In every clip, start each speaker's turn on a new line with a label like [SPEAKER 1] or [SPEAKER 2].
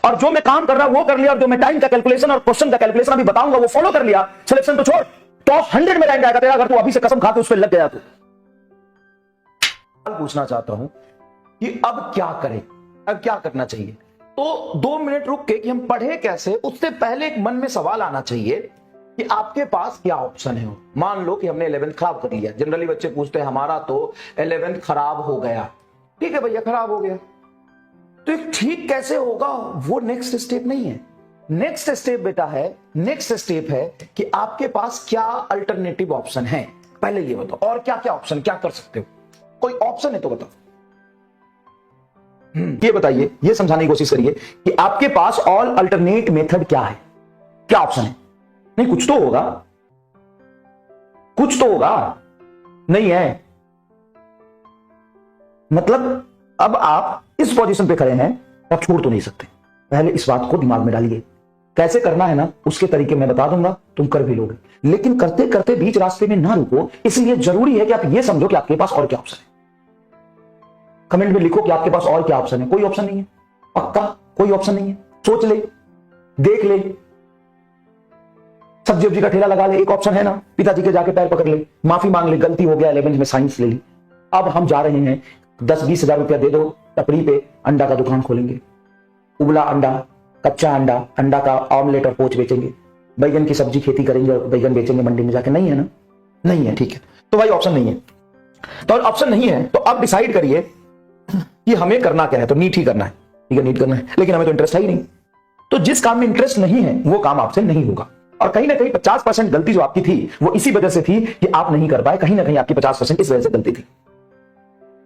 [SPEAKER 1] और जो मैं काम कर रहा वो कर लिया, और जो मैं टाइम का कैलकुलेशन और क्वेश्चन का कैलकुलेशन अभी बताऊंगा वो फॉलो कर लिया, सिलेक्शन तो छोड़, टॉप 100 में रैंक आएगा तेरा अगर तू अभी से कसम खा के उस पर लग गया। तो पूछना चाहता हूं कि अब क्या करें, अब क्या करना चाहिए। तो 2 मिनट रुक के कि हम पढ़े कैसे, उससे पहले एक मन में सवाल आना चाहिए कि आपके पास क्या ऑप्शन है। मान लो कि हमने 11th खराब कर लिया। जनरली बच्चे पूछते हैं हमारा तो 11th खराब हो गया। ठीक है भैया, खराब हो गया तो एक ठीक कैसे होगा, वो नेक्स्ट स्टेप नहीं है। नेक्स्ट स्टेप बेटा है, नेक्स्ट स्टेप है कि आपके पास क्या अल्टरनेटिव ऑप्शन है। पहले ये बताओ और क्या क्या ऑप्शन, क्या कर सकते हो, कोई ऑप्शन है तो बताओ। ये बताइए, ये समझाने की कोशिश करिए कि आपके पास ऑल अल्टरनेट मेथड क्या है, क्या ऑप्शन है। नहीं कुछ तो होगा, कुछ तो होगा, नहीं है मतलब अब आप इस पोजीशन पे खड़े हैं, आप छोड़ तो नहीं सकते। पहले इस बात को दिमाग में डालिए, कैसे करना है ना उसके तरीके मैं बता दूंगा, तुम कर भी लोगे, लेकिन करते करते बीच रास्ते में ना रुको। इसलिए जरूरी है कि आप ये समझो कि आपके पास और क्या ऑप्शन है। कमेंट में लिखो कि आपके पास और क्या ऑप्शन है। कोई ऑप्शन नहीं है, पक्का कोई ऑप्शन नहीं है। सोच ले, देख ले, सब्जी वब्जी का ठेला लगा ले, एक ऑप्शन है ना। पिताजी के जाके पैर पकड़ ले, माफी मांग ले, गलती हो गया 11th में साइंस ले ली, अब हम जा रहे हैं 10-20 हजार रुपया दे दो, टपरी पे अंडा का दुकान खोलेंगे, उबला अंडा, कच्चा अंडा, अंडा का ऑमलेट और पोच बेचेंगे, बैगन की सब्जी खेती करेंगे और बैगन बेचेंगे मंडी में जाके। नहीं है ना, नहीं है, ठीक है। तो भाई ऑप्शन नहीं है, तो ऑप्शन नहीं है तो अब डिसाइड करिए कि हमें करना क्या है। तो नीट ही करना है, ठीक है, नीट करना है, लेकिन हमें तो इंटरेस्ट है ही नहीं। तो जिस काम में इंटरेस्ट नहीं है वो काम आपसे नहीं होगा। और कहीं ना कहीं 50% गलती जो आपकी थी वो इसी वजह से थी कि आप नहीं कर पाए। कहीं ना कहीं आपकी 50% इस वजह से गलती थी।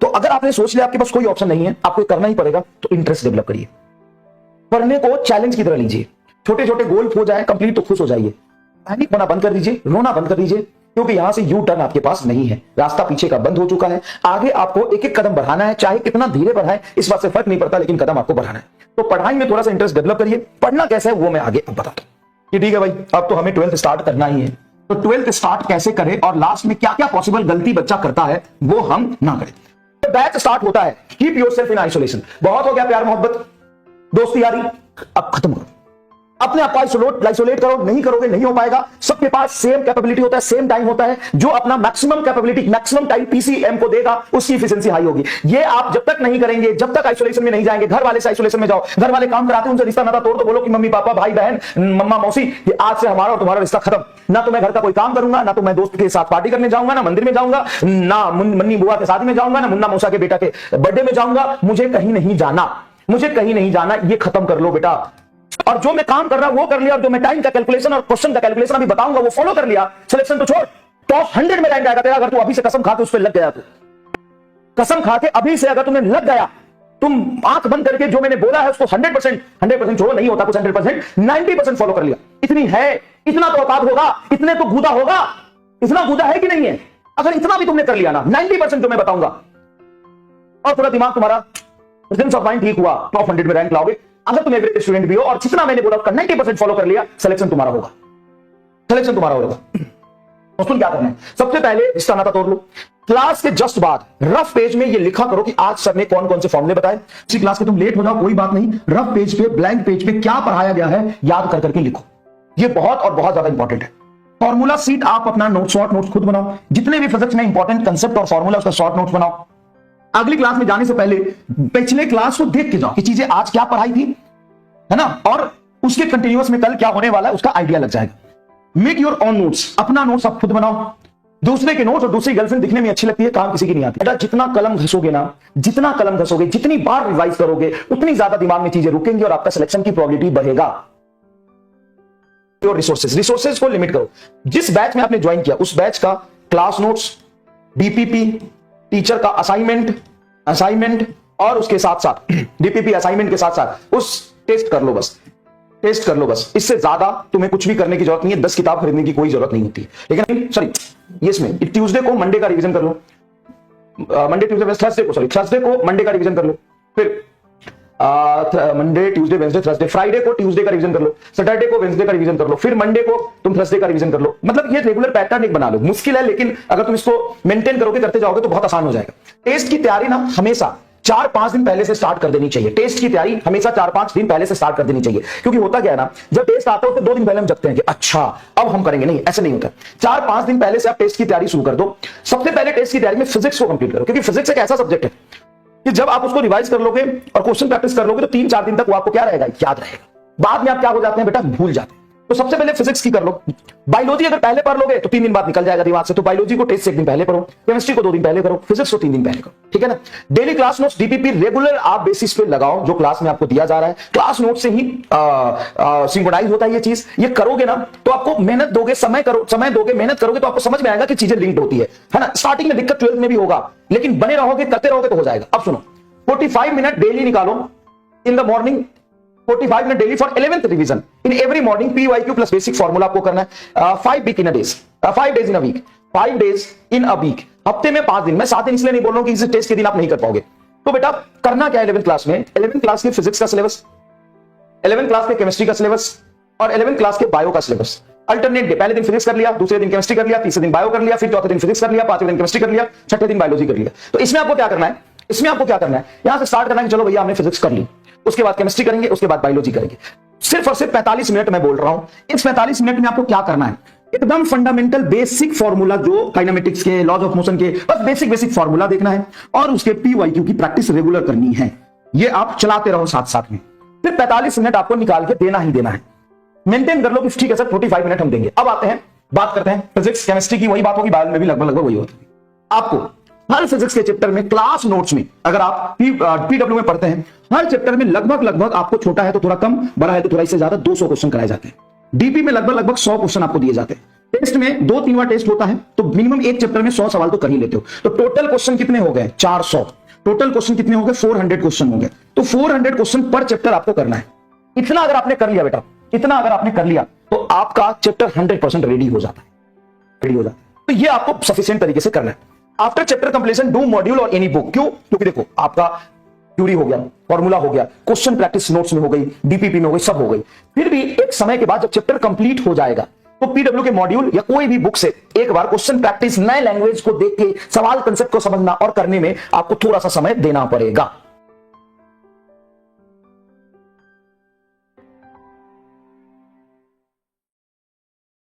[SPEAKER 1] तो अगर आपने सोच लिया आपके पास कोई ऑप्शन नहीं है, आपको करना ही पड़ेगा, तो इंटरेस्ट डेवलप करिए। पढ़ने को चैलेंज की तरह लीजिए, छोटे छोटे गोल हो जाए कंप्लीट तो खुश हो जाइए। पैनिक होना बंद कर दीजिए, रोना बंद कर दीजिए, क्योंकि यहां से यू टर्न आपके पास नहीं है। रास्ता पीछे का बंद हो चुका है। आगे आपको एक एक कदम बढ़ाना है, चाहे कितना धीरे बढ़ाए इस बात से फर्क नहीं पड़ता, लेकिन कदम आपको बढ़ाना है। तो पढ़ाई में थोड़ा सा इंटरेस्ट डेवलप करिए। पढ़ना कैसे है वो मैं आगे अब बताता हूं कि ठीक है भाई, अब तो हमें 12th स्टार्ट करना ही है। तो 12th स्टार्ट कैसे करें और लास्ट में क्या क्या पॉसिबल गलती बच्चा करता है वो हम ना करें। तो बैच स्टार्ट होता है, कीप योरसेल्फ इन आइसोलेशन। बहुत हो गया प्यार मोहब्बत दोस्ती यारी, अब खत्म करो। अपने आप को आइसोलेट करो, नहीं करोगे नहीं हो पाएगा। सबके पास सेम कैपेबिलिटी होता है, सेम टाइम होता है। जो अपना maximum capability, maximum time PCM को देगा उसकी एफिशिएंसी हाई होगी। ये आप जब तक नहीं करेंगे, जब तक आइसोलेशन में नहीं जाएंगे, घर वाले से आइसोलेशन में जाओ, घर वाले काम कराते हैं उनसे रिश्ता नाता तोड़ दो, बोलो कि मम्मी पापा भाई बहन मम्मा मौसी कि आज से हमारा और तुम्हारा रिश्ता खत्म। ना तो मैं घर का कोई काम करूंगा, ना तो मैं दोस्त के साथ पार्टी करने जाऊंगा, ना मंदिर में जाऊंगा, ना मन्नी बुआ के शादी में जाऊंगा, ना मुन्ना मौसा के बेटा के बर्थडे में जाऊंगा। मुझे कहीं नहीं जाना, मुझे कहीं नहीं जाना। ये खत्म कर लो बेटा। और जो मैं काम कर रहा वो कर लिया, और जो मैं टाइम का कैलकुलेशन और क्वेश्चन का कैलकुलेशन अभी बताऊंगा वो फॉलो कर लिया, सिलेक्शन तो छोड़, टॉप 100 में रैंक आएगा तेरा अगर तू अभी से कसम खा के उस पर लग गया। तो कसम खा के अभी से अगर तुम्हें लग गया, तुम आंख बंद करके जो मैंने बोला है उसको 100% छोड़ो, नहीं होता कुछ 100%, 90% फॉलो कर लिया। इतनी है, इतना तो औकात होगा, इतने तो गूदा होगा। इतना गूदा है कि नहीं है? अगर इतना भी तुमने कर लिया ना, 90% जो मैं बताऊंगा, और थोड़ा दिमाग तुम्हारा प्रेजेंस ऑफ माइंड ठीक हुआ, टॉप 100 में रैंक लाओगे। अगर तुम एवरेज स्टूडेंट भी हो और जितना मैंने बोला उसका 90% फॉलो कर लिया, सिलेक्शन तुम्हारा होगा, सिलेक्शन तुम्हारा होगा। दोस्तों क्या करना है, सबसे पहले रिश्ता नाता तोड़ लो। क्लास के जस्ट बाद रफ पेज में ये लिखा करो कि आज सर ने कौन कौन से फॉर्मूले बताए। किसी क्लास के तुम लेट हो जाओ कोई बात नहीं, रफ पेज पे, ब्लैंक पेज पे क्या पढ़ाया गया है याद कर करके लिखो। ये बहुत और बहुत ज्यादा इंपॉर्टेंट है। फॉर्मूला सीट आप अपना नोट, शॉर्ट नोट्स खुद बनाओ। जितने भी फिजिक्स में इंपॉर्टेंट कंसेप्ट और फॉर्मूला उसका शॉर्ट नोट्स बनाओ। अगली क्लास में जाने से पहले पिछले क्लास को देख के जाओ कि चीजें आज क्या पढ़ाई थी, है ना, और उसके कंटिन्यूअस में कल क्या होने वाला है उसका आइडिया लग जाएगा। मेक योर ओन नोट्स, अपना नोट्स आप खुद बनाओ। दूसरे के नोट्स और दूसरी गर्लफ्रेंड दिखने में अच्छी लगती है, काम किसी की नहीं आती। बेटा जितना कलम घसोगे ना, जितना कलम घसोगे, जितनी बार रिवाइज करोगे, उतनी ज्यादा दिमाग में चीजें रुकेंगी और आपका सिलेक्शन की प्रोबेबिलिटी बढ़ेगा। योर रिसोर्सेज को लिमिट करो। जिस बैच में आपने ज्वाइन किया उस बैच का क्लास नोट्स, डीपीपी, टीचर का असाइनमेंट और उसके साथ साथ डीपीपी असाइनमेंट के साथ साथ उस टेस्ट कर लो, बस टेस्ट कर लो बस। इससे ज्यादा तुम्हें कुछ भी करने की जरूरत नहीं है। 10 किताब खरीदने की कोई जरूरत नहीं होती। लेकिन सॉरी, इसमें ट्यूसडे को मंडे का रिवीजन कर लो, मंडे ट्यूसडे थर्सडे को मंडे का रिवीजन कर लो, फिर Monday Tuesday Wednesday Thursday, Friday को ट्यूसडे का रिवीजन कर लो, सैटरडे को वेडनेसडे का रिवीजन कर लो, फिर मंडे को तुम थर्सडे का रिवीजन कर लो। मतलब ये रेगुलर पैटर्न एक बना लो। मुश्किल है, लेकिन अगर तुम इसको मेंटेन करोगे, करते जाओगे तो बहुत आसान हो जाएगा। टेस्ट की तैयारी ना हमेशा 4-5 दिन पहले से स्टार्ट कर देनी चाहिए। टेस्ट की तैयारी हमेशा 4-5 दिन पहले से स्टार्ट कर देनी चाहिए, क्योंकि होता क्या है ना, जब टेस्ट आता है तो 2 दिन पहले हम जगते हैं कि अच्छा अब हम करेंगे। नहीं, ऐसे नहीं होता। 4-5 दिन पहले से आप टेस्ट की तैयारी शुरू कर दो। सबसे पहले टेस्ट की तैयारी में फिजिक्स को कंप्लीट करो, क्योंकि फिजिक्स एक ऐसा सब्जेक्ट है कि जब आप उसको रिवाइज कर लोगे और क्वेश्चन प्रैक्टिस कर लोगे तो 3-4 दिन तक वो आपको क्या रहेगा, याद रहेगा। बाद में आप क्या हो जाते हैं बेटा, भूल जाते हैं। तो सबसे पहले फिजिक्स की कर लो। बायोलॉजी अगर पहले पढ़ लोगे तो 3 दिन बाद निकल जाएगा दिमाग से, तो बायोलॉजी को टेस्ट से 1 दिन पहले पढ़ो, केमिस्ट्री को 2 दिन पहले करो, फिजिक्स को 3 दिन पहले करो, ठीक है ना। Daily class notes DPP regular आप बेसिस पे लगाओ, जो क्लास में आपको दिया जा रहा है क्लास नोट से ही सिंक्रोनाइज होता है ये चीज। ये करोगे ना तो आपको मेहनत दोगे, समय दोगे, मेहनत करोगे तो आपको समझ में आएगा कि चीजें लिंक्ड होती है ना। स्टार्टिंग में दिक्कत 12th में भी होगा, लेकिन बने रहोगे, करते रहोगे तो हो जाएगा। अब सुनो, 45 मिनट डेली निकालो in the morning, 45 minute daily for 11th revision in every morning. PYQ plus basic formula आपको करना है 5 days in a week, 5 days in a week, हफ्ते में 5 दिन। मैं 7 दिन इसलिए नहीं बोल रहा हूं कि इस टेस्ट के दिन आप नहीं कर पाओगे। तो बेटा करना क्या है 11th क्लास में, 11th क्लास के फिजिक्स का सिलेबस, 11th क्लास के केमिस्ट्री का सिलेबस और 11th क्लास के बायो का सिलेबस अल्टरनेट डे। पहले दिन फिजिक्स कर लिया, दूसरे दिन केमिस्ट्री कर लिया, तीसरे दिन बायो कर लिया, फिर चौथे दिन फिजिक्स कर लिया, पांचवें दिन केमिस्ट्री कर लिया, छठे दिन बायोलॉजी कर लिया। तो इसमें आपको क्या करना है, यहां से स्टार्ट करना है कि चलो भैया हमने फिजिक्स कर ली, उसके बाद केमिस्ट्री करेंगे, उसके बाद बायोलॉजी करेंगे। सिर्फ और सिर्फ 45 मिनट मैं बोल रहा हूं। इस 45 मिनट में आपको क्या करना है, एकदम फंडामेंटल बेसिक फॉर्मूला जो काइनेमेटिक्स के, लॉज ऑफ मोशन के, बस बेसिक फॉर्मूला देखना है और उसके PYQ की प्रैक्टिस रेगुलर करनी है। ये आप चलाते रहो साथ साथ में, फिर 45 मिनट आपको निकाल के देना ही देना है। मेंटेन कर लो कि ठीक है सर 45 मिनट हम देंगे। अब आते हैं, बात करते हैं फिजिक्स केमिस्ट्री की, वही बात होगी, बायो में भी लगभग वही होती है। आपको हर फिजिक्स के चैप्टर में क्लास नोट्स में, अगर आप PW में पढ़ते हैं, हर चैप्टर में लगभग आपको छोटा है तो थोड़ा कम, बड़ा है तो थोड़ा इससे ज्यादा 200 क्वेश्चन कराए जाते हैं। डीपी में लगभग 100 क्वेश्चन आपको दिए जाते हैं। टेस्ट में 2-3 बार टेस्ट होता है तो मिनिमम एक चैप्टर में 100 सवाल तो कर ही लेते हो। तो टोटल क्वेश्चन कितने हो गए, 400। टोटल क्वेश्चन कितने हो गए, 400 क्वेश्चन हो गए। तो 400 क्वेश्चन पर चैप्टर आपको करना है। इतना अगर आपने कर लिया बेटा, इतना अगर आपने कर लिया तो आपका चैप्टर 100% रेडी हो जाता है। तो ये आपको सफिशिएंट तरीके से करना है। After chapter completion do module और एनी बुक। क्यों? क्योंकि देखो आपका थ्योरी हो गया, फॉर्मूला हो गया, क्वेश्चन प्रैक्टिस नोट्स में हो गई, डीपीपी में हो गई, सब हो गई। फिर भी एक समय के बाद जब चैप्टर कंप्लीट हो जाएगा तो PW के मॉड्यूल या कोई भी बुक से एक बार क्वेश्चन प्रैक्टिस, नए लैंग्वेज को देख के सवाल कंसेप्ट को समझना और करने में आपको थोड़ा सा समय देना पड़ेगा।